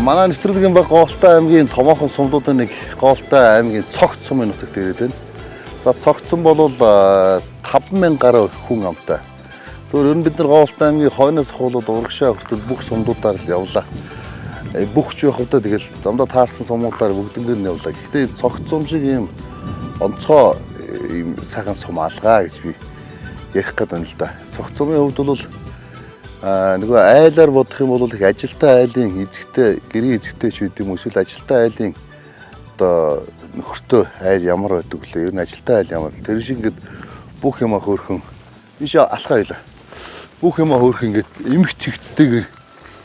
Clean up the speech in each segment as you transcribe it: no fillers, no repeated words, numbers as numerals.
Манай нэвтрүүлгийн баг Гоолтой аймгийн томоохон сумдуудын нэг Гоолтой аймгийн цогц сумын нутагт ирээд байна. За цогц сум бол 5000 гаруй хүн амтай. Зөвхөн ер нь бид нар Гоолтой аймгийн хойноос хуулууд урагшаа хүртэл бүх сумдуудаар л явлаа. Бүх ч явахдаа тэгэл замдаа таарсан сумуудаар бүгднгээр нь явлаа. Гэхдээ цогц сум шиг ийм онцгой ийм сайхан сум алгаа гэж би ярих гээд байна л да. Цогц сумын хувьд бол нөгөө айлаар бодох юм бол их ажилтай айлын эзэгтэй гэрийн эзэгтэй ч үгүй юм эсвэл ажилтай айлын одоо нөхөртөө айл ямар байдаг вэ? Ер нь ажилтай айл ямар. Тэр шиг ингээд бүх юмаа хөөрхөн биш алхаа байлаа. Бүх юмаа хөөрхөн ингээд эмх чигцтэйгээр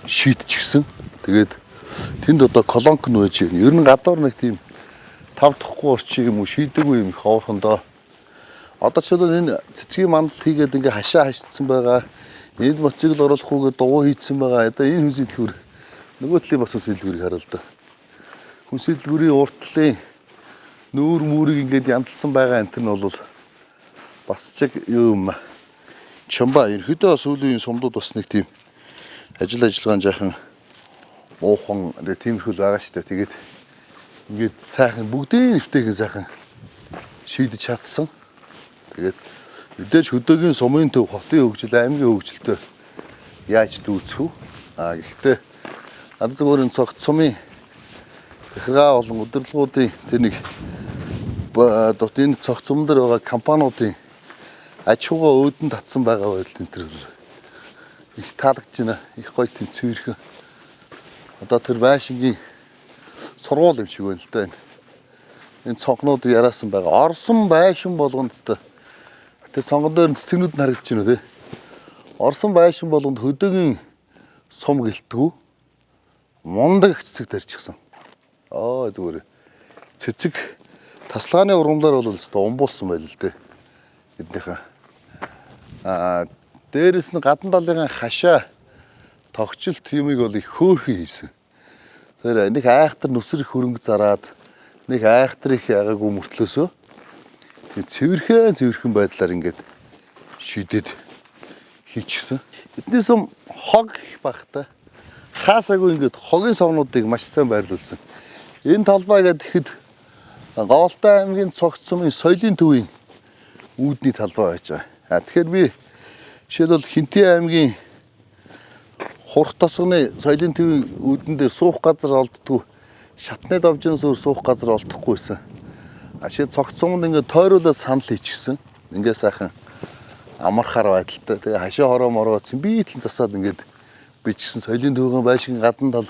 шийдчихсэн. Тэгээд тэнд одоо колонк нь байж гэнэ. Ер нь гадуур нэг тийм 5 дахьгүй орчиг юм уу шийдэггүй юм их хоорхондоо. Одоо ч бол энэ цэцгийн мандал хийгээд ингээд хашаа хашцсан байгаа. Энд моцыг л оруулахгүйгээр дугуй хийцсэн байгаа. Одоо энэ хүн сэлгүүр нөгөө талын бас сэлгүүрийг харуул да. Хүн сэлгүүрийн уртлын нүүр мүрийг ингээд янзлсан байгаа энэ нь бол бас чиг юм. Чамба ерөөдөө сүүлийн сумдууд бас нэг тийм ажиллагаан жаахан муухан тиймэрхүүл байгаа шүү дээ. Тэгээд ингээд сайхан бүгдийн нэвтэйгэн сайхан шийдэж чадсан. Тэгээд мэдээж хөдөөгийн сумын төв хотын хөгжил аймгийн хөгжилтэй яаж дүүцэх вэ? Гэхдээ надад зөвхөн энэ цогц сумын захиргаа болон удирдлагуудын тэр нэг энэ цогц сум дээр байгаа компаниудын аж ахуйгаа өөдөн татсан байгаа байдал энэ төр их таалагдж байна. Их гоё тэнцвэрхэн. Одоо тэр байшингийн сургууль юм шиг байна л да. Энэ цонхнууд яраасан байгаа. Орсон байшин болгонд та тэр сонгон дээр цэцгнүүд нь харагдаж байна үү те. Орсон байшин болгонд хөдөөгийн сум гэлтгүү мундаг цэцэг тарьчихсан. Зүгээр. Цэцэг тасалгааны ургамлаар бол өстой умбуулсан байл л дээ. Эднийхээ. Дээрээс нь гадна талын хашаа тогтчлт юмыг бол их хөөрхөн хийсэн. Тэр нэг айхтар нүсэр хөрөнгө зараад нэг айхтар их ягаагүй мөртлөөсөө цэвэрхэн байдлаар ингээд шийдээд хийчихсэн. Эдний сум хог багтай. Хаасаагүй ингээд хогийн совнуудыг маш сайн байрлуулсан. Энэ талбай гэхэд Гоолтой аймгийн цогц сумын соёлын төвийн үүдний талбай байж байгаа. Тэгэхээр би жишээлбэл Хинтээ аймгийн Хурх тосгоны соёлын төвийн үүдэн дээр суух газар олддгүй. Шатны довжоноос өөр суух газар олдохгүйсэн. Ашиг цогц сумд ингээд тойруулаад санал хийчихсэн. Ингээд сайхан амархаар байдалтай. Тэгээ хашаа хороо морооцсон бийтэн засаад ингээд бичсэн соёлын төвийн байшин гадна тал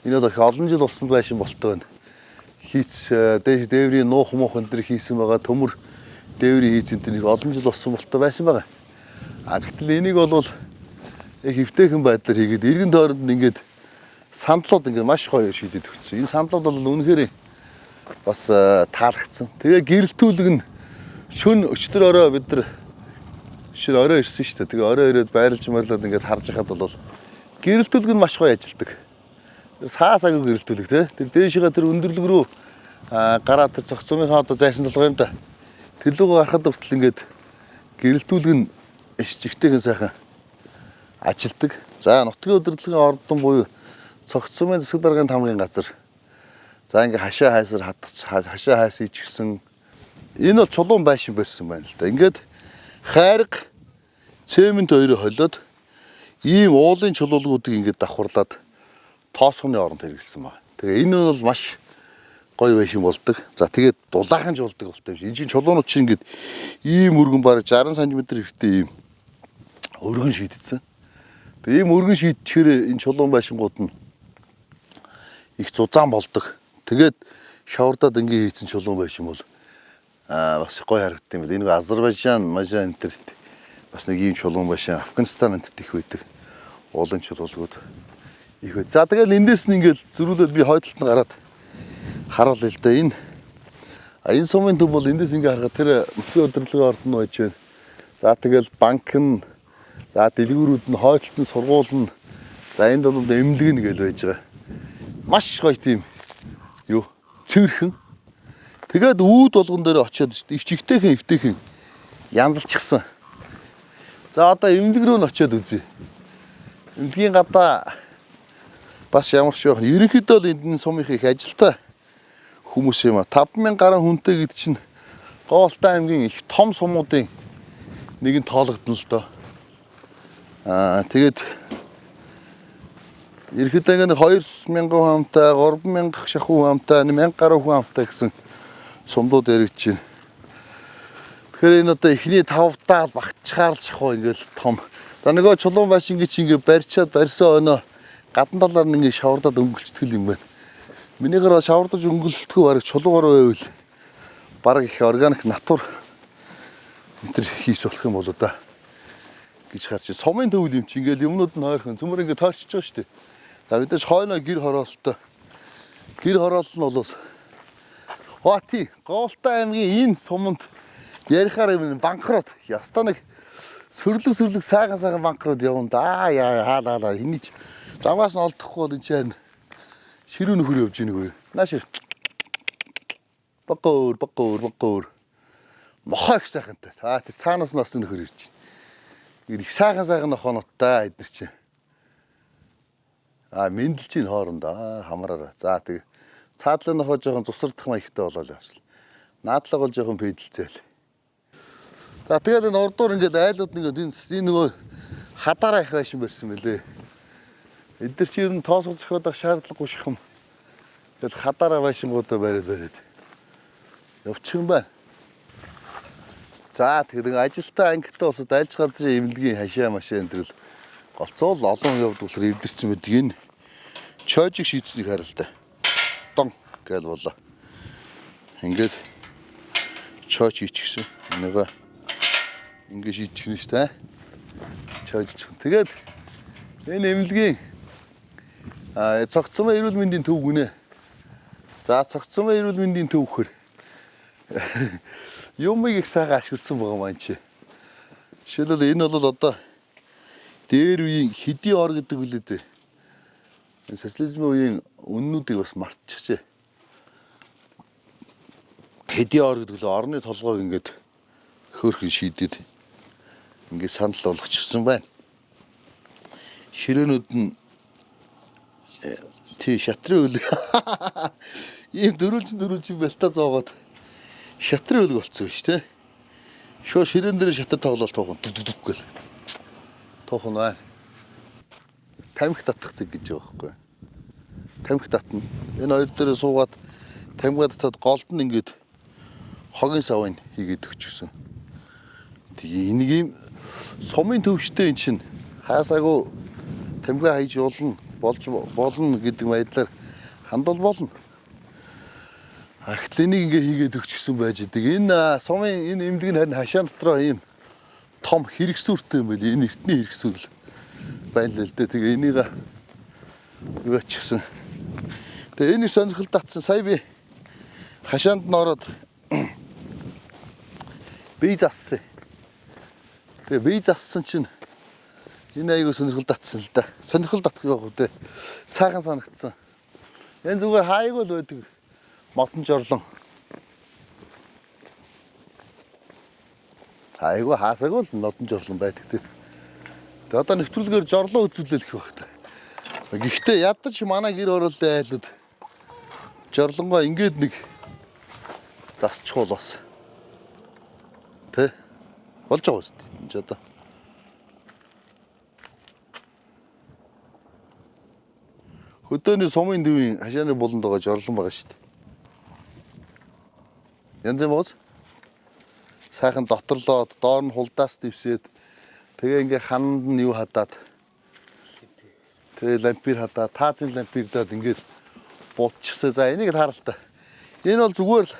энэ одоо их олон жил болсон байшин болтой байна. Хийц дээш дээврийн нуух муух энэ төр хийсэн байгаа төмөр дээврийн хийцэн тэр их олон жил болсон болтой байсан байгаа. Гэтэл энийг бол яг хөвтэйхэн байдлаар хийгээд эргэн тойронд нь ингээд сандлууд ингээд маш гоё шийдээд өгсөн. Энэ сандлууд бол үнэхээр бас таалагдсан. Тэгээ гэрэлтүүлэг нь шөн өчтөр орой бид нар шир орой ирсэн шүү дээ. Тэгээ орой ирээд байрлаж марлаад ингээд харж хахад бол гэрэлтүүлэг нь маш гоё ажилдаг. Саасаагүй гэрэлтүүлэг те. Тэр дээшгээ тэр өндөрлөг рүү гараад тэр цогц сумынхаа одоо зайсан толгой юм да. Тэр лугаа гарахад хүртэл ингээд гэрэлтүүлэг нь иш чигтэйгэн сайхан ажилдаг. За нутгийн удирдлагын ордон буюу цогц сумын засаг даргын тамгын газар. За ингээ хашаа хайсаар хашаа хайс хийчихсэн. Энэ бол чулуун байшин барьсан байна л да. Ингээд хайрга цемент хоёроо холиод ийм уулын чулуулгуудыг ингээд давхарлаад тоосгоны оронд хэрэглэсэн байна. Тэгээ энэ бол маш гоё байшин болдог. За тэгээд дулаахан ч болдог болтой юм шиг. Энэ чинь чулуунууд чинь ингээд ийм өргөн бараг 60 см хэрэгтэй ийм өргөн шийдсэн. Тэгээ ийм өргөн шийдчихээр энэ чулуун байшингууд нь их зузаан болдог. Тэгээд шавардаад ингээ хийцэн чулуун байшин бол бас гоё харагддаг юм байна. Энэ Азербайджан, Мажан энэ төр бас нэг ийм чулуун байшин Афганистан энэ төрт их байдаг. Уулын чулуулгууд их бай. За тэгээд эндээс нь ингээл зөрүүлээд би хойдолд нь гараад харуул л да. Энэ сумын төв бол эндээс ингээ харахад тэр нутгийн удирдлагын ордон байж байна. За тэгэл банк нь, за дэлгүүрүүд нь, хойдолд нь сургууль нь, за энд бол эмнэлэг нь гээл байж байгаа. Маш гоё тийм юу цэвэрхэн. Тэгээд үүд болгон дээр очиод ивчигтэйхэн янзалчихсан. За одоо эмнэлэг рүү нь очиод үзье. Эмнэлгийн гадаа бас ямар ч байх. Ерөнхийдөө л энэ сумын их ажилтай хүмүүс юм а. 5,000 гаруй хүнтэй гэдэг чинь Гоолтай аймгийн их том сумуудын нэг нь тоологдно л доо. Тэгээд ерөнхийдөө ингэ 2,000 хүн амтай, 3,000 шахуу хүн амтай, 1,000 гаруй хүн амтай гэсэн сумдууд яригдж байна. Тэгэхээр энэ одоо эхний 5-даа багтчихаар л шахуу ингээл том. За нөгөө чулуун машин гэж ингээ барьчаад барьсан өнөө гадна талаар нь ингээ шавардаад өнгөлцдөг юм байна. Минийгээр шавардаж өнгөлцдөггүй бараг чулуугаар байвал бараг их органик натур энэ хийс болох юм болоо да гэж харж. Сумын төвл юм чи ингээл юмнууд нь хойрхон цөмөр ингээ тойрчж байгаа шүү дээ. За мэдээж хойноо гэр хороолттой. Гэр хороол нь бол Гоолтай аймгийн энэ суманд ярихаар юм банкрот. Яста нэг сөрлөг сайхан банкрот явна да. Хаалаа хинийч замаас нь олдохгүй бол энэ чинь ширүү нөхөр явж ийнэг үү. Нааш багуур. Мохоо их сайхантай. Тэр цаанаас нь бас нөхөр ирж байна. Их сайхан нохоноттай эднэр чинь. Мэндэлж ийн хоорондоо хамраараа. За тэг цаадлын нохоо жоохон цусрдах маягтай болоо л яаш. Наадлага бол жоохон пэдэлцээл. За тэгээд энэ урдуур ингээд айлууд нэг энэ нөгөө хадаараа их байшин барьсан мөлий. Эдгээр чи ер нь тоосгол зохиод авах шаардлагагүй шахам. Тэгэл хадаараа байшингуудаа бариад явчих юм байна. За тэгээд ажилтаа ангитай улсад айлч газрын эмнэлгийн хашаа машаа энэ төрөл голцоол олон явд усаар эвдэрсэн байдаг. Энэ чойжиг шийдсэнийг харалтай. Дон гэл болоо. Ингээд чойж хийчихсэн. Нэгэ ингээд шийдчих нь шүү дээ. Чойж. Тэгээд энэ эмнэлгийн цогцсон эрүүл мэндийн төв гүнэ. За цогцсон эрүүл мэндийн төв хөр. Юмыг их сайхан ашигласан байгаа маань чи. Жишээлбэл энэ бол одоо дээр үеийн хэдий ор гэдэг үлээ дээ. Социализмын үеийн үннүүдийг бас мартчихжээ. Хэдий ор гэдэг л орны толгойг ингээд хөөрхөн шийдэд ингээд санал болгочихсон байна. Ширээнүүд нь шатрын үл ийм дөрүүлжин бэлтаа зоогоод шатрын үл болцсон шүү дээ. Шоо ширээн дээр шатар тоглол туухан дүг гэл. Туухан байна. Тамхи татах зэг гэж байгаа байхгүй. Тамхи татна. Энэ хоёр дээр суугаад тамхи татаад голд нь ингээд хогийн савыг хийгээд өгчихсөн. Тэгээ энийг ийм сумын төвштэй эн чинь хаасаагүй тамхи хайж болно гэдэг байдлаар хандвал болно. Ахт энийг ингээ хийгээд өгчихсөн байж идэг. Энэ сумын энэ эмнэлэг нь харин хашаа дотроо ийм том хэрэгсүүртэй юм байл. Энэ эртний хэрэгсүүр байна л дээ. Тэгээ энийг юу ачсан. Тэгээ энийг сонирхол татсан. Сая би хашаанд н ороод бие зассан. Тэгээ бие зассан чинь энэ аягүй сонирхол татсан л да. Сонирхол татах явах үү. Сайхан санагдсан. Энэ зүгээр хайг л байдаг. Модон жорлон. Айгүй хаасаагүй л модон жорлон байдаг тийм. Тэгээ одоо нэвтрүүлгээр жорлон үзүүлэл гэх багтаа. Гэхдээ ядаж манай гэр ороолын айлууд жорлонгоо ингээд нэг засчихвол бас. Тэ? Болж байгаа үст. Энд ч одоо. Хөдөөний сумын дэвийн хашааны буланд байгаа жорлон байгаа шүү дээ. Янз бүр сайхан доторлоод доор нь хулдаас дэвсээд тэгээ ингээ хананд нь юу хадаад тэгээ лампир хадаад таазын лампир даад ингээд буудчихсан. За энийг л харалтаа. Энэ бол зүгээр л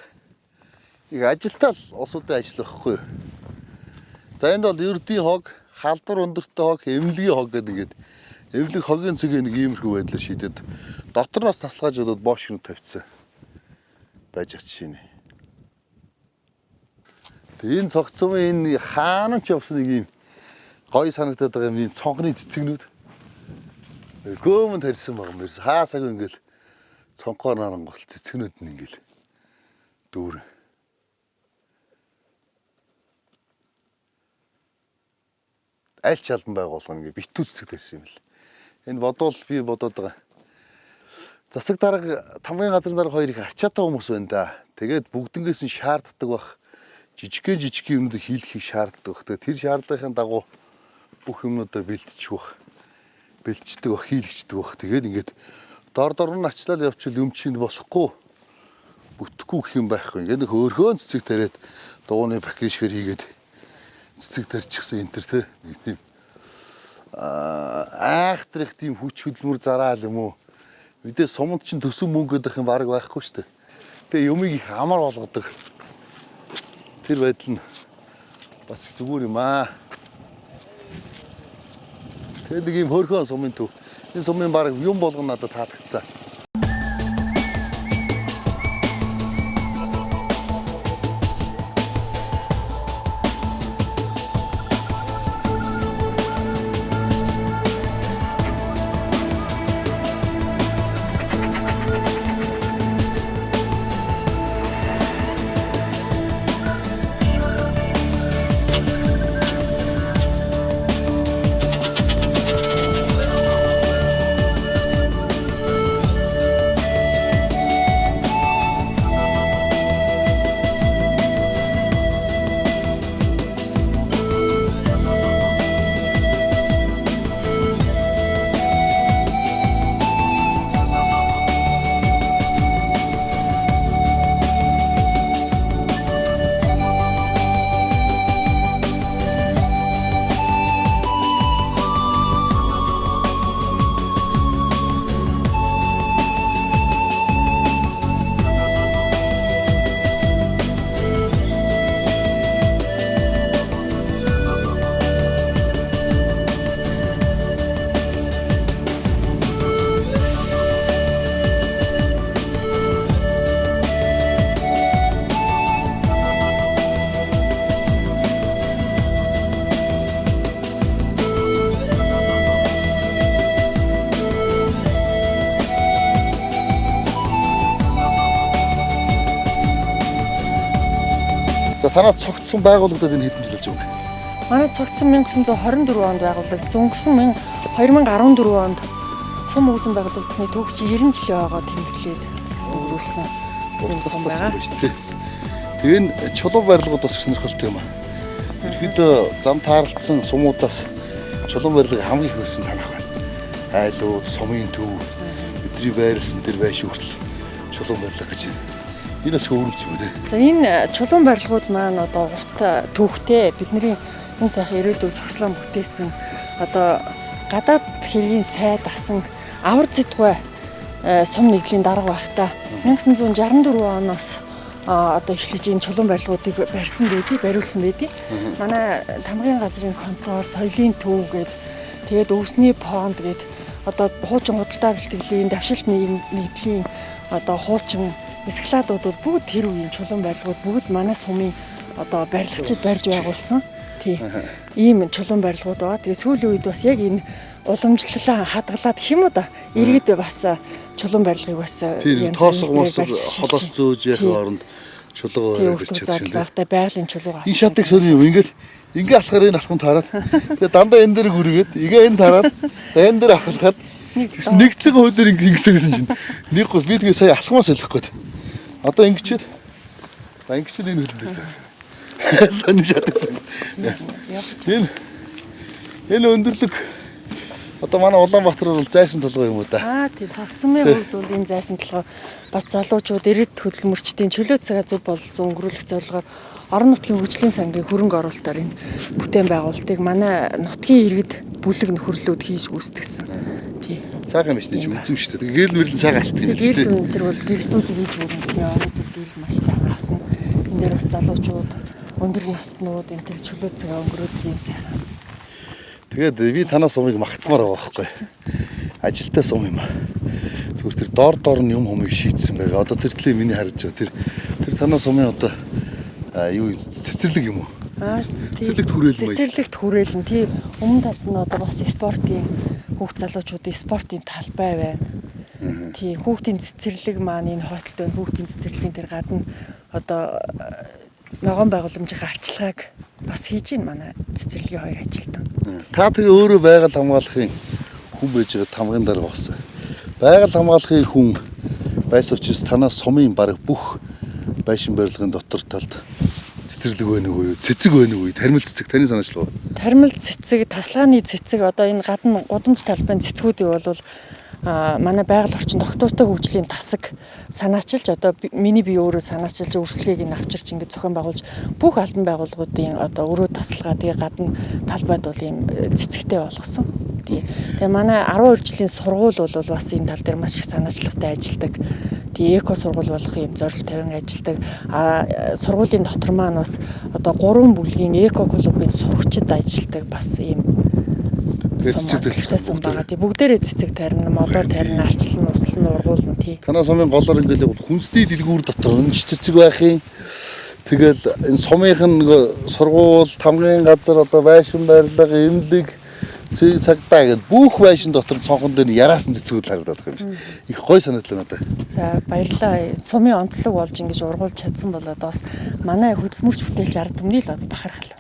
их ажилтаа л усуудын ажил байхгүй юу. За энд бол ердийн хог, халдвар өндөртэй хог, эмнэлгийн хог гэдэг ингээд эмнэлэг хогийн цэг нэг иймэрхүү байдлаар шийдэд дотроос таслгааж удаад боош нь тавьчихсан байж жишээ. Тэгээ энэ цогцсон энэ хаана ч явсан нэг юм гоё санагдаад байгаа юм. Энэ цонхны цэцгнүүд гөөмөнд харьсан байгаа юм. Хаасаагүй ингээл цонхоор нарангуул цэцгнүүд нь ингээл дүүр. Аль ч албан байгууллага ингээ битүү цэцэг тарьсан юм л. Энэ бодвол би бодоод байгаа. Засаг дарга тамгын газрын дарга хоёр их арчаатай хүмүүс байна да. Тэгээд бүгднгээс нь шаарддаг бах. Жижиг юмнууд хийлгэхийг шаарддаг бах. Тэгээд тэр шаардлагын дагуу бүх юмнуудаа бэлтжих бах. Бэлтждэг бах, хийлгчдэг бах. Тэгээд ингээд дор нь ачлал явчихвал юм чинь болохгүй. Бүтэхгүй гэх юм байхгүй. Ингээд хөөхөн цэцэг тариад дууны пакэжгээр хийгээд цэцэг тарьчихсан энэ төр те. Нэг тийм айхтрах тийм хүч хөдөлмөр зараал юм уу? Мэдээ суманд чинь төсөн мөнгө гэдэг юм баг байхгүй шүү дээ. Тэгээ юмыг их амар болгодог. Тэр байдал нь бас их зүгээр юм аа. Тэгээ нэг юм хөрхөн сумын төв. Энэ сумын баг юм болгоно надад таалагдсан. Танаа цогцсон байгууллагуудад энэ хэдэн жил болж байгаа юм бэ? Манай цогцсон 1924 онд байгуулагдсан. Өнгөрсөн 2014 онд сум үүсэн байгуулагдсны төгч 90 жилийн ойгоо тэмдэглээд өнгөрүүлсэн юм сум байгаа. Тэгээ энэ чулуун барилгууд бас сонирхолтой юм аа. Ерөнхийдөө зам таарлцсан сумуудаас чулуун барилга хамгийн их өрсөн танах байна. Айлууд, сумын төв, бидний байрлсан тэр байш хүртэл чулуун барилга гэж байна. Энэ бас өөрөмц юм үү? За энэ чулуун барилгууд маань одоо урт түүхтэй бидний энэ сайхан ирээдүйн зохицлон бүтээсэн одоо гадаад хэргийн сайд асан авар зэтгвэ сум нэгдлийн дарга багтаа 1964 оноос одоо эхлэж энэ чулуун барилгуудыг барьсан байдгийг бариулсан байдгийг манай тамгын газрын контор, соёлын төв гээд тэгээд өвсний фонд гээд одоо хуучин худалдаа бэлтгэлийн давшилт нэгдлийн одоо хуучин эсклаадуудад бүгд тэр үеийн чулуун барилгууд бүгд манай сумын одоо барилгачид барьж байгуулсан. Тий. Ийм чулуун барилгууд байгаа. Тэгээ сүүлийн үед бас яг энэ уламжлалаа хадгалаад гэх юм уу да. Иргэд бас чулуун барилгыг бас тоосго мос холоос зөөж яхих оронд чулуу барилж байгаа. Байгалийн чулуугаа. Энэ шатыг сони юу ингээд алхахаар энэ алхам таараад тэгээ дандаа энэ дээр гүргээд игээ энэ таараад энэ дээр ахлахад нэгцэг хөлөөр ингэсэн чинь нэг гол би тэгээ сая алхмаас солих гээд одоо ингэчээд энэ хөлөнд сони шатагсан. Энэ өндөрлөг одоо манай Улаанбаатар бол зайсан толгой юм уу да. Тийм цогцсомын хувьд бол энэ зайсан толгой бас залуучууд иргэд хөдөлмөрчдийн чөлөө цагаа зөв болсон өнгөрүүлэх зорилгоор орон нутгийн хөгжлийн сангийн хөрөнгө оруулалтаар энэ бүтээн байгуулалтыг манай нутгийн иргэд бүлэг нөхөрлөлүүд хийж гүйцэтгсэн. Тий. Сайхан биш тийм үзэн шүү дээ. Гэрэл мэрлэн сайхан асдаг юм шүү дээ. Гэрэл энэ бол гэрэлтүүд хийж өгөх орнуудыг маш сайхан асан. Энд дээр бас залуучууд, өндөр наснууд энэ төр чөлөө цагаа өнгөрөөдөг юм сайхан. Тэгээд би танаас сумыг магтмаар байгаа байхгүй. Ажилтай сум юм аа. Зүгээр тэр дор нь юм хумыг шийдсэн байгаа. Одоо тэр төлөө миний харж байгаа. Тэр танаас сумын одоо юу цэцэрлэг юм уу? Цэцэрлэгт хүрээл маяг. Цэцэрлэгт хүрээл нь тийм өмнө талд нь одоо бас спортын хүүхд залуучуудын спортын талбай байна. Тийм хүүхдийн цэцэрлэг маань энэ хойтлт байна. Хүүхдийн цэцэрлэгийн тэр гадна одоо ногоон байгууламжийн арчилгааг бас хийж байна манай цэцэрлэгийн хоёр ажилтан. Та тэгээ өөрөө байгаль хамгаалахын хүн байж байгаа тамгын дарга болсон. Байгаль хамгаалахын хүн байсан учраас танаа сумын баг бүх байшин барилгын дотор талд цэцэрлэг байна уу, цэцэг байна уу, тармил цэцэг таны санаачлал. Тармил цэцэг, тасалгааны цэцэг одоо энэ гадна гудамж талбайн цэцгүүдийн бол манай байгаль орчин тогтвортой хөгжлийн тасаг санаачилж одоо миний бие өөрөө санаачилж өрсөлгээг нь авчирч ингэж зохион байгуулж бүх албан байгууллагуудын одоо өрөө тасалгаа тэгээ гадна талбайд бол ийм цэцэгтэй болгосон. Тэгээ манай 12 жилийн сургууль бол бас энэ тал дээр маш их санаачлагтай ажилладаг. Тэгээ эко сургууль болох юм зорилт тавин ажилладаг. Сургуулийн дотор маань бас одоо 3 бүлгийн эко клубын сурагчид ажилладаг бас ийм цэцэгтэй сум байгаа. Тий бүгдээрээ цэцэг тарина, модоо тарина, алчлан, услан, ургуулна тий. Танаа сумын голоор ингээл хүнсний дэлгүүр дотор энэ цэцэг байх юм. Тэгэл энэ сумынхын сургууль, тамгын газар одоо байшин барилга, эмнэлэг цагдаа гэдэг бүх байшин дотор цонхон дээр яраасан цэцгүүд харагдаад байгаа юм шиг. Их гой санагдлаа надад. За баярлалаа. Сумын онцлог болж ингэж ургуулж чадсан болоод бас манай хөдөлмөрч бүтээлч ард түмний л одоо бахархал.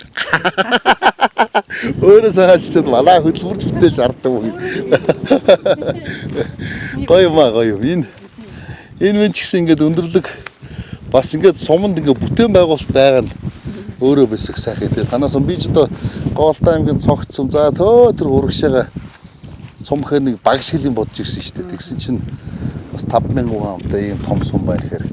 Өөрөө санаачаад манай хөдөлмөрч бүтээлч ард түмний. Гоё маа гоё. Энэ мэн ч гэсэн ингэж өндөрлөг бас ингэж суманд ингэ бүтээн байгуулалт байгаа нь өөрөө бас их сайхан. Тэгээ танаас би ч одоо Гоолтай аймгийн цогцсон. За төө тэр урагшаага сумхээр нэг баг шилийн бодож ирсэн шүү дээ. Тэгсэн чинь бас 5000 хүнтэй ийм том сум байна гэхээр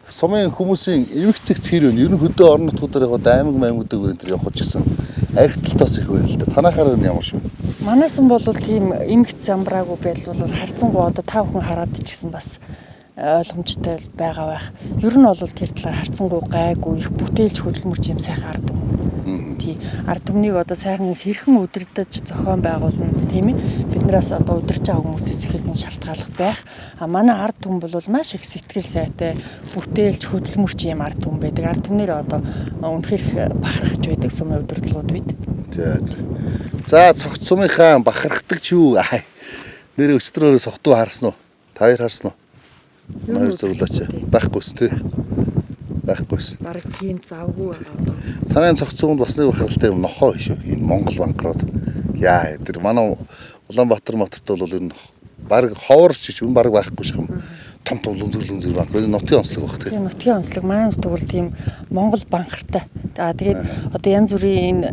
сумын хүмүүсийн эмх цэгц хэр вэ? Ер нь хөдөө орон нутгуудаар яг аймаг маймагдаг өрөөнд тэр явах гэсэн архитектоос их байна л да. Танахаар нь ямар шүү? Манай сум бол тийм эмгц замбраагүй байдал бол харьцангуй одоо та бүхэн хараад ч гэсэн бас ойлгомжтой байгаа байх. Ер нь бол тэр талаар харьцангуй гайгүй их бүтээлч хөдөлмөрч юм сайхан ард түмэн. Тий ард түмнийг одоо сайхан хэрхэн удирдах зохион байгуулна тийм ээ. Биднээс одоо удирч байгаа хүмүүсээс хэрхэн шалтгааллах байх. Манай ард түмэн бол маш их сэтгэл сайтай бүтээлч хөдөлмөрч юм ард түмэн байдаг. Ард түмнэр одоо үнэхээр бахархаж байдаг сумын удирдлагууд бид. За цогц сумынхаа бахархдаг ч юу? Нэр өчтөрөөрөө сохтуу харсан уу? Та хоёр харсан уу? Хоёр зөвлөч байхгүйс тий. Байхгүйс. Бараг тийм завгүй байгаа одоо. Танай цогцсонд бас нэг бахархалтай юм нохоо шүү. Энэ Монгол банкрууд. Яа, тэр манай Улаанбаатар моторт бол энэ бараг ховорч ч юм бараг байхгүй шиг юм. Том лүнзэр банк. Энэ нутгийн онцлог баг тий. Тийм нутгийн онцлог. Манай нутаг бол тийм Монгол банкартай. Тэгээд одоо янз бүрийн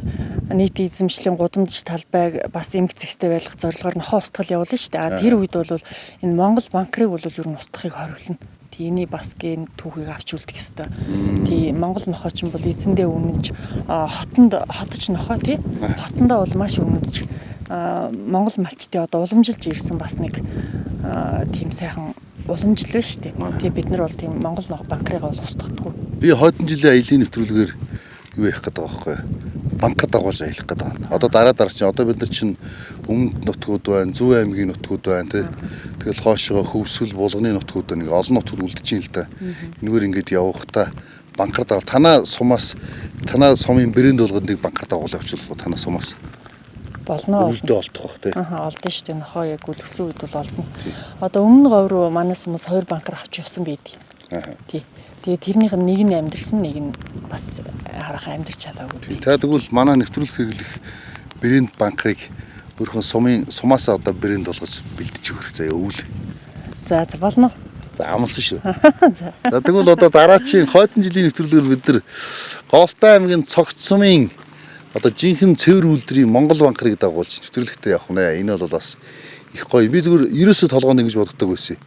энэ нийт эзэмшлийн гудамж талбайг бас эмх зэгстэй байлгах зорилгоор нохоо устгал явуулна шүү дээ. Тэр үед бол энэ Монгол банкрыг бол ер нь устгахыг хориглоно. Тийний бас гэн түүхийг авч үлдэх ёстой. Тий Монгол нохоо ч юм бол эзэндээ үнэнч хотч нохоо тий. Хотондоо бол маш үнэнч Монгол малчтын одоо уламжилж ирсэн бас нэг тийм сайхан уламжлал байна шүү дээ. Тий бид нар бол тийм Монгол банкрыг бол устгахгүй. Би хойдон жилийн аялын нэвтрүүлгээр юу яах гэдэг байгаа байхгүй. Банкад дагуулж аялах гэдэг байна. Одоо дараа чинь одоо бид нар чинь өмнөд нутгууд байна, Зөв аймгийн нутгууд байна тий. Тэгэл хоошоо хөвсгөл булганы нутгууд байна. Ингээ олон нутгууд үлдэж ийн л да. Энэгээр ингээд явахдаа банкар дагуул танаа сумын брэнд болгоод нэг банкар дагуул явуулах танаа сумаас. Болно. Үлдээ олдох бах тий. Олдно шүү дээ. Нохоо яг үлгсэн үед бол олдно. Одоо өмнө говь руу манай сумаас 2 банкар авч явсан байдаг. Тий. Тэгээ тэрнийх нь нэг нь амьдрсан, нэг нь бас харахаа амьдрч чадаагүй. Та тэгвэл манай нэвтрүүлэх хэрэглэх брэнд банкыг өөрхөн сумаас одоо брэнд болгож бэлдэж өгөх заяа өвөл. За болно. За амарсан шүү. За тэгвэл одоо дараачийн хойдон жилийн нэвтрүүлгээр бид нар Гоолтай аймгийн цогц сумын одоо жинхэнэ цэвэр үйлдвэрийн Монгол банкыг дагуулж нэвтрүүлэгтээ явах нэ. Энэ бол бас их гоё. Би зүгээр ерөөсөө толгоонд ингэж боддог байсан.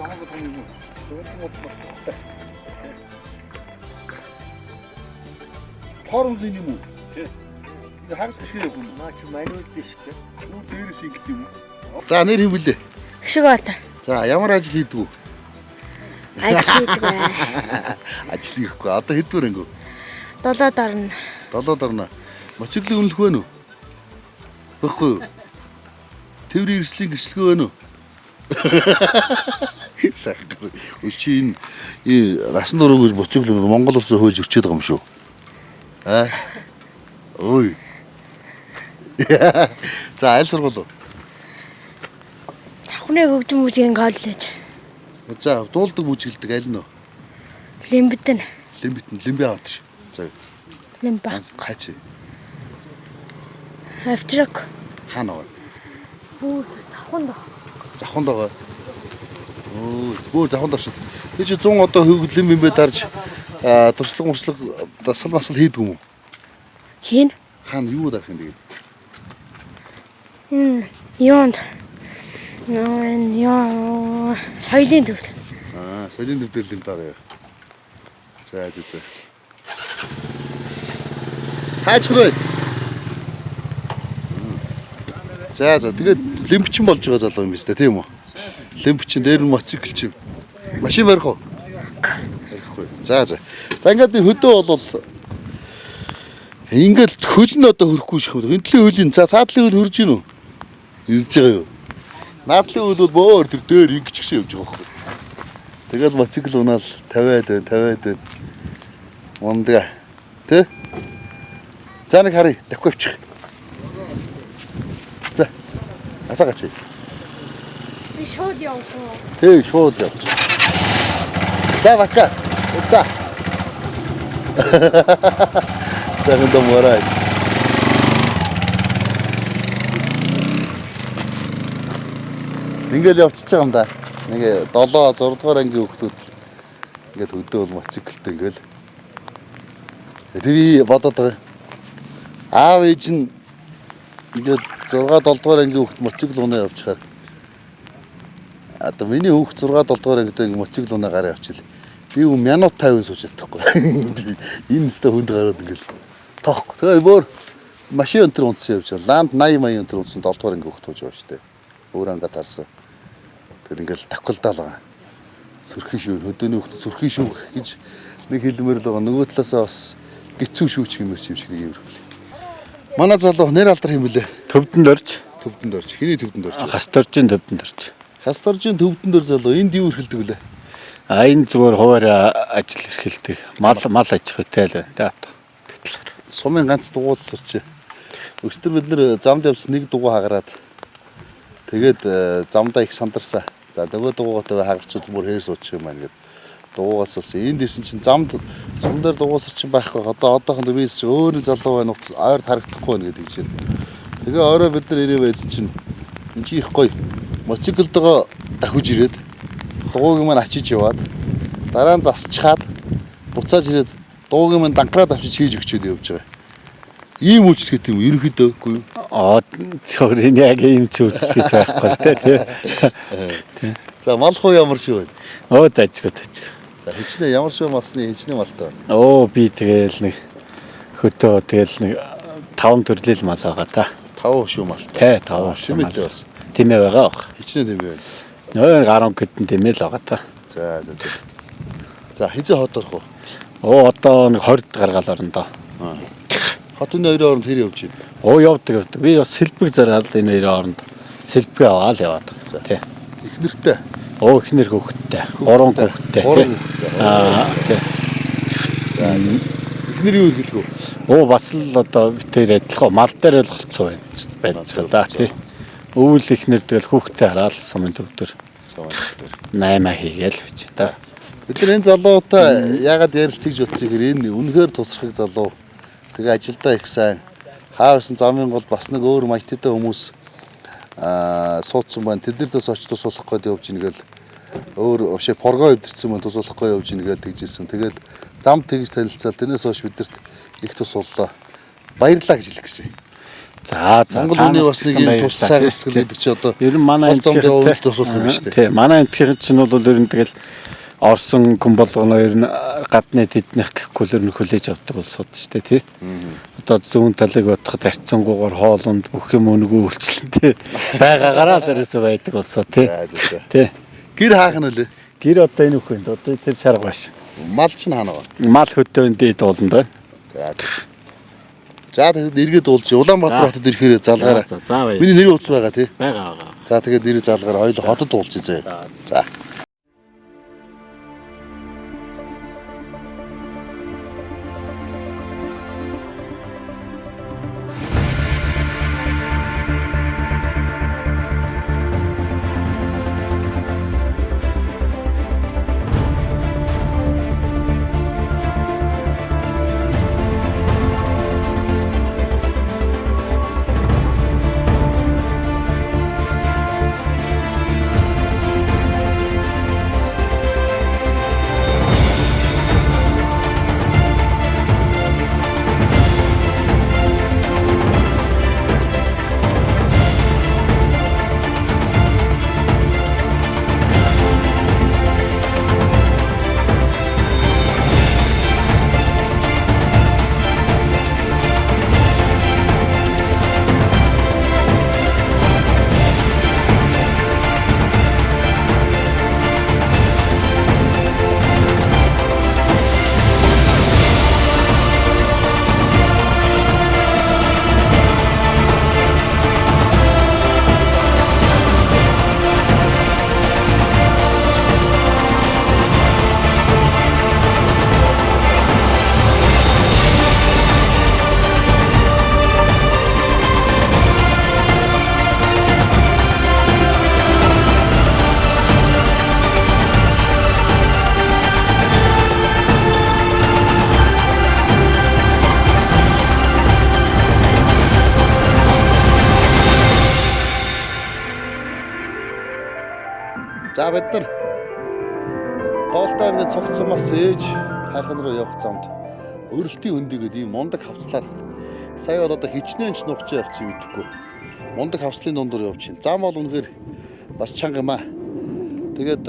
хамаагүй том юм уу? Зөвхөн бодлоо. Хоромлын юм уу? Тий. Энэ хагас гişгэрээ бүм. Наач маниуд дээ шүү дээ. Юу дээрээс ингэдэг юм уу? За нэр хэм блэ? Гшиг бата. За ямар ажил хийдэг үү? Ажил хийдэг бай. Ажил хийхгүй. Одоо хэдвэр ангив? 7-д орно. 7-д орно. Моциклын үнэлэх байна уу? Баггүй юу? Тэврийн эрслийн гэрчлэгээ байна уу? Сайхан. Өчиг энэ насан туршид моцикл Монгол улсаа хөөж өрчөөд байгаа юм шүү. Аа. Ой. За аль сургууль? Завхны хөгжим мужийн коллеж. За дуулдаг мужиглдэг аль нь вэ? Лимбитэн. Лимби аваад ш. За. Лимба. Хаач. Авчрак. Хаана вэ? Хүү завханд. Завханд байгаа. Өө завханд оршид. Тэг чи 100 одоо хөвгөл лимбэ дарж туршлага дасал масал хийдэг юм уу? Хийн. Хаана юу дарах юм тэгээд? Юунд. Яа соёлын төвд. Соёлын төвдөр лимб байгаа. За. Хаач хүрээ. За тэгээд лимбчин болж байгаа залуу юм биш үү тийм үү? Лимбчин дээр нь моцикл чинь. Машин барих уу? Барихгүй. За. За ингээд хөдөө болвол ингээд хөл нь одоо хөрөхгүй шиг байна. Энтлийн хөлийн цаадлын хөл хөрж гин үү? Ирж байгаа юу? Наадлын хөл бол бөөр тэр дээр ингэж гисэн явж байгаа хөөхгүй. Тэгээд моцикл унаал 50-аад байна. Мондга. Тэ? За нэг харъя. Давхив авчих. За. Асаагач. Би шууд явах уу? Тэг шууд явчих. За вака. Ута. Сайхан домораач. Ингээл явчихж байгаа юм да. Нэг 7 6 дугаар ангийн хүүхдүүд ингээл өдөө бол моциклтэй ингээл. Тэгээ бодоод байгаа. Аав ээж нь ингээд 6 7 дугаар ангийн хүүхд моцикл унаа явчихаар. Одоо миний хүүхд 6 7 дугаар ангид ингээд моцикл унаа гараа явчихлаа. Би минут 50 сууж чадахгүй. Энэ өстө хүнд гараад ингээл тоохгүй. Тэгээ бүр машин өнтер унтсан явж байгаа. Ланд 80 80 өнтер унтсан 7 дугаар ангийн хүүхд тууж байгаа шүү дээ. Өөр ангад харсан. Тэгэхээр ингээл тавкалдаал байгаа. Сөрхий шүү. Хөдөөний хүүхд сөрхий шүү гэж нэг хэлмээр л байгаа. Нөгөө талаасаа бас гизүү шүүч хэмэрч юм шиг нэг юм хэлээ. Манай залуу нэр алдар хэм блэ? Төвдөнд орж. Хэний төвдөнд орж? Хасторжийн төвдөнд орж. Хасторжийн төвдөнд ор залуу энд юу эрхэлдэг вүлээ? Энэ зүгээр хуваар ажил эрхэлдэг. Мал аж ахуйтай л байна. Сумын ганц дугуй засарч. Өстөр бид нэр замд явсан нэг дугуй хагараад тэгээд замдаа их сандарсаа. За нөгөө дугуйгаатай хагарчуд бүр хээр суучих юм байна гэд. Дугуйгаас энд ирсэн чинь замд сумдаар дугуйсар чинь байхгүй. Одоохондоо би ч өөр залуу байна. Ойрд харагдахгүй байна гэдэг чинь. Тэгээ орой бид нар ирээ байсан чинь энэ чи их гоё. Моциклдоо дахиж ирээд дугуйг маань ачиж яваад дараа нь засчхаад буцааж ирээд дугуйг маань данкраад авчиж хийж өгчөөд явж байгаа. Ийм үйлчлэг гэдэг юм ерөнхийдөө үгүй юу? Цорын яг ийм ч үйлчлэг байхгүй тий. За мал хуу ямар шүү вэ? Дажгүй. За хичнээн ямар шүү малсны хичнээн малтай. Би тэгэл нэг хөтөө тэгэл нэг 5 төрлийн мал байгаа та. 5 шүү малтай. 5 шүү мэлээ бас. Тэмээ байгаа баг. Хичнээн тэмээ байна. Нөр 10 гэдэн тэмээ л байгаа та. За хизээ хот орох уу? Одоо нэг 20 гаргаал орно доо. Хотын хоёрын оронд хэр явж байна? Явдаг. Би бас сэлбэг зараад энэ хоёрын оронд сэлбэгээ аваад яваад. Тий. Их нэртэй. Ихнэр хөвгттэй. 3 хөвгттэй. Тий. Ихнэр юу хэлэх вэ? Бас л одоо битээр адилхан мал дээр л холцоо байна да тий. Өвөл ихнэр тэгэл хөвгттэй хараал сумын төвдөр. 8 хийгээл байж та. Бид нар энэ залуутай яагаад ярилцаж утсыг хэр энэ үнэхээр тусрахыг залуу. Тэгээ ажилдаа их сайн. Хаавсан замын гол бас нэг өөр маягтай хүмүүс суудсан байна. Тэднэрээс очиж суулгах гээд явж ингээл өөр өвшөө порго өвдөрсөн мөн тусуулахгүй явж ингээл тэгжсэн. Тэгэл зам тэгж танилцал тэрнээс хойш бидэрт их тус боллоо. Баярлалаа гэж хэлэх гэсэн. За Монгол хүний бас нэг юм тус сайхан сэтгэл гэдэг чи одоо ер нь манай замд явуулж тусах юм шүү дээ. Тийм манай эндхийн чинь бол ер нь тэгэл Орсон хүн болгоно ер нь гадны тэднийх гэхгүй л ер нь хүлээж авдаг улсууд шүү дээ тий. Одоо зүүн талыг бодоход арцсангуугаар хоолунд бүх юм өнгөө үйлчлэнтэй байгаагаараа дээрээс байдаг улсууд тий. Тий. Гэр хаах нь үлээ. Гэр одоо энэ үхэнд одоо тэр шаргаш. Мал чинь хаана байна? Мал хөдөөнд дууланд байна. За тэгээд эргээд уулзъя. Улаанбаатар хотод ирэхээр залгаараа. За бай. Миний нэр утас байгаа тий. Байгаа. За тэгээд нэр залгаараа хоёул хотод уулзъя зэ. За. За бид нар Голтой аймгийн цогцсомоос ээж хайрхан руу явах замд өрөлтийн хөндөгээд ийм мундаг хавцлаар сая бол одоо хичнээн ч нухчаа явцсан мэдэхгүй. Мундаг хавцлын дундуур явж чинь. Зам бол үнэхээр бас чанга юм аа. Тэгээд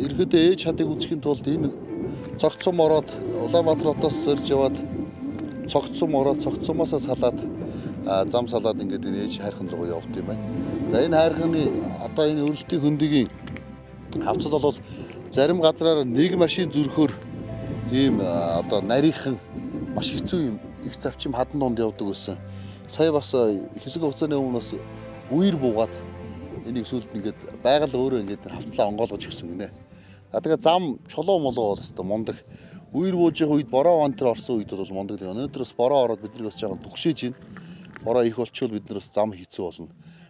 ерөөдөө ээж хадыг үзэхийн тулд энэ цогцсом ороод Улаанбаатар хотоос сөрж яваад цогцсом ороод цогцсомоосоо салаад зам салаад ингээд энэ ээж хайрхан руу явд юм байна. За энэ хайрханы одоо энэ өрөлтийн хөндөгийн хавцал бол зарим газраар нэг машин зүрхөөр ийм одоо нарийнхан маш хэцүү юм их завчим хадан донд явдаг байсан. Сая бас хэсэг хугацааны өмнө бас үер буугаад энийг сүлд ингээд байгаль өөрөө ингээд хавцлаа онгоолгож гисэн гинэ. Тэгээ зам чулуу молоо бол өстой мундаг. Үер бууж явах үед бороо он төр орсон үед бол мундаг. Өнөөдрөөс бороо ороод бидний бас жоохон түгшээж байна. Бороо их болчихвол бид нар бас зам хэцүү болно.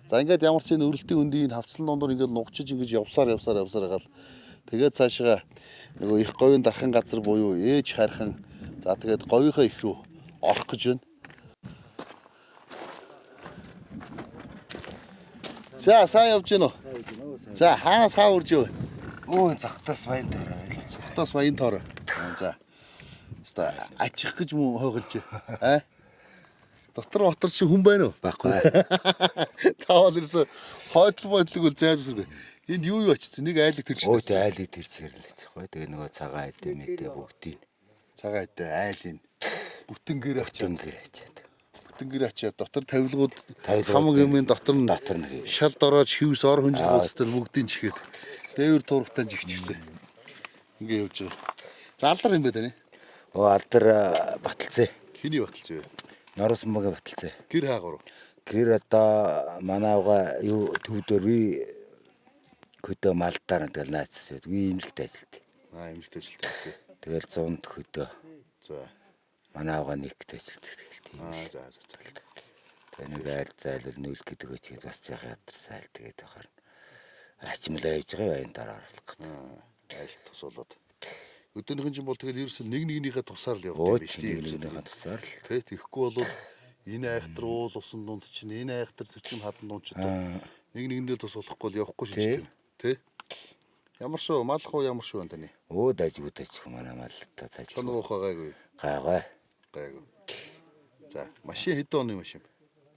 За ингээд ямар ч энэ өрөлтийн хөндийн хавцлан дондор ингээд нугчиж ингэж явсаар гал тэгээд цаашгаа нөгөө их говийн дархан газар буюу ээж хайрхан за тэгээд говийнхаа их рүү орох гэж байна. За сайн явж гинөө. За хаанаас хаа үрж ив? Загтаас баян тоор байлаа. Загтаас баян тоор. За. Хаста ачих гэж мөн хойголж. Аа? Дотор чи хүн байна уу? Баггүй. Таавал ерөөсө хойдлог зайлсгүй. Энд юу очсон? Нэг айлыг тэрч. Өөд айлыг тэрцгээр л хэцэхгүй. Тэгээ нөгөө цагаан айдэ мэдээ бүгдийг. Цагаан айдэ айлын бүтэнгэр ачаад. Бүтэнгэр ачаад дотор тавилгууд хамаг юмын дотор нь шал дорож хивс ор хөнжил уулзтай бүгдийг чихээд. Дээвэр туурахтаа жигчихсэн. Ингээ явж байгаа. За алдар юм бэ тань? Алдар баталцээ. Хиний баталцээ вэ? Норос мөгийн баталцээ. Гэр хаагур. Гэр одоо манайга юу төвдөр би хөдөө малдаар тэгэл наацсан. Би имлэгт ажилт. Имлэгт ажилт. Тэгэл 100 хөдөө. За. Манайга нэгт ажилт тэгэл тийм. За. Тэгээ нэг айл зайлал нүүл гэдэг өчгээд бас яах ядарсан айл тэгээд байхаар ачимлаа явж байгаа энэ дараа оруулах гэдэг. Айл тус болоод. Өдөөнийхэн чинь бол тэгэл ерөөсөө нэг нэгнийхээ тусаар л явдаг биш тийм. Нэгнийхээ тусаар л. Тэ тэгэхгүй бол энэ айхтар уул усан дунд чинь энэ айхтар зөрчим хадан дунд ч нэг нэгэндээ тус болохгүй л явахгүй шийдэж байна. Тэ? Ямар шүү? Малах уу ямар шүү энэ таны? Дайжгүй манай мал та тааж. Чонгоох байгаагүй. Гайгүй. За, машин хэдэн оны машин бэ?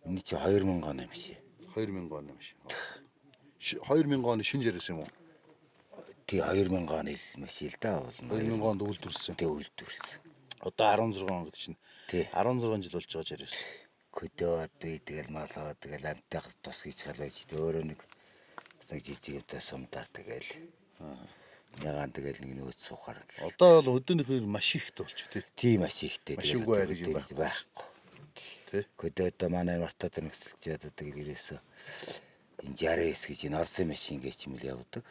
Энэ чи 2000 он юм шиг. 2000 он юм шиг. 2000 оны шинж яриас юм уу? Тий 2000 оны маш ил да болно. 2000 онд үйлдвэрсэн. Тэ үйлдвэрсэн. Одоо 16 он гэдэг чинь. Тий. 16 жил болж байгаа ч яриас. Көдөөд би тэгэл малаа тэгэл амттай тус хийж гал байж тэ өөрөө нэг бас нэг жижигтэй сумдаа тэгэл. Ягаан тэгэл нэг нөөц суухаар. Одоо бол өдөөнийхөө маш ихтэй болчих тий. Тийм маш ихтэй Машингүй гэж юм байхгүй. Тий. Көдөөд манай мартаад нэгсэлж яддаг гэрээсээ энэ 60S гэж энэ Орсын машин гэж юм л явдаг.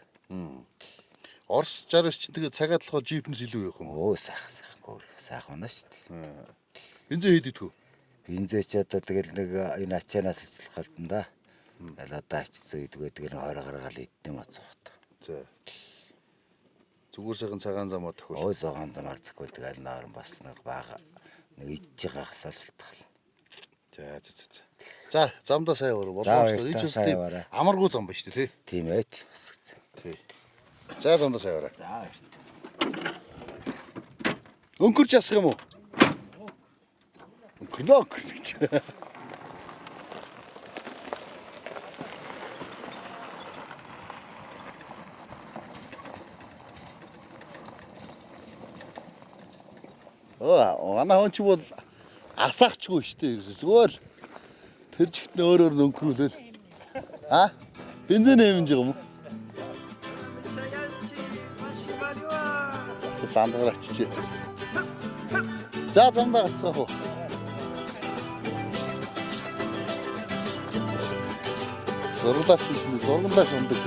Орос 60-аас чинь тэгээ цагаад болохоор джипнес илүү явах юм. Оо сайхан унаа шүү дээ. Бензин хэд идэх вэ? Бензин ч одоо тэгэл нэг энэ ачаанаас ицлэх галтан да. Тэгэл одоо ачцсан үйдгээ тэр 20 гаргаал идэх юм ацуут. За. Зүгээр сайхан цагаан замаа төхөөл. Ой зогаан замаар зэхгүй тэгэл наарн бас нэг бага нэг идэж байгаа хасаалтал. За замдаа сайн өөр боломжтой. Энэ ч тийм амаргүй зам ба шүү дээ тий. Тийм ээ бас гэж. Тий. За замдаа сайн өөр. За Өнгөрч ясах юм уу? Өнгөрнө гэж. Манай хүн ч бол асаахчгүй шүү дээ. Зүгээр л тэр жигтэн өөрөөр нөнгөрүүлэл. Бензин нэмж байгаа юм уу? Данцгаар очиж. За замдаа гацгаах уу? Зурглаач гэж зургандаа шундаг.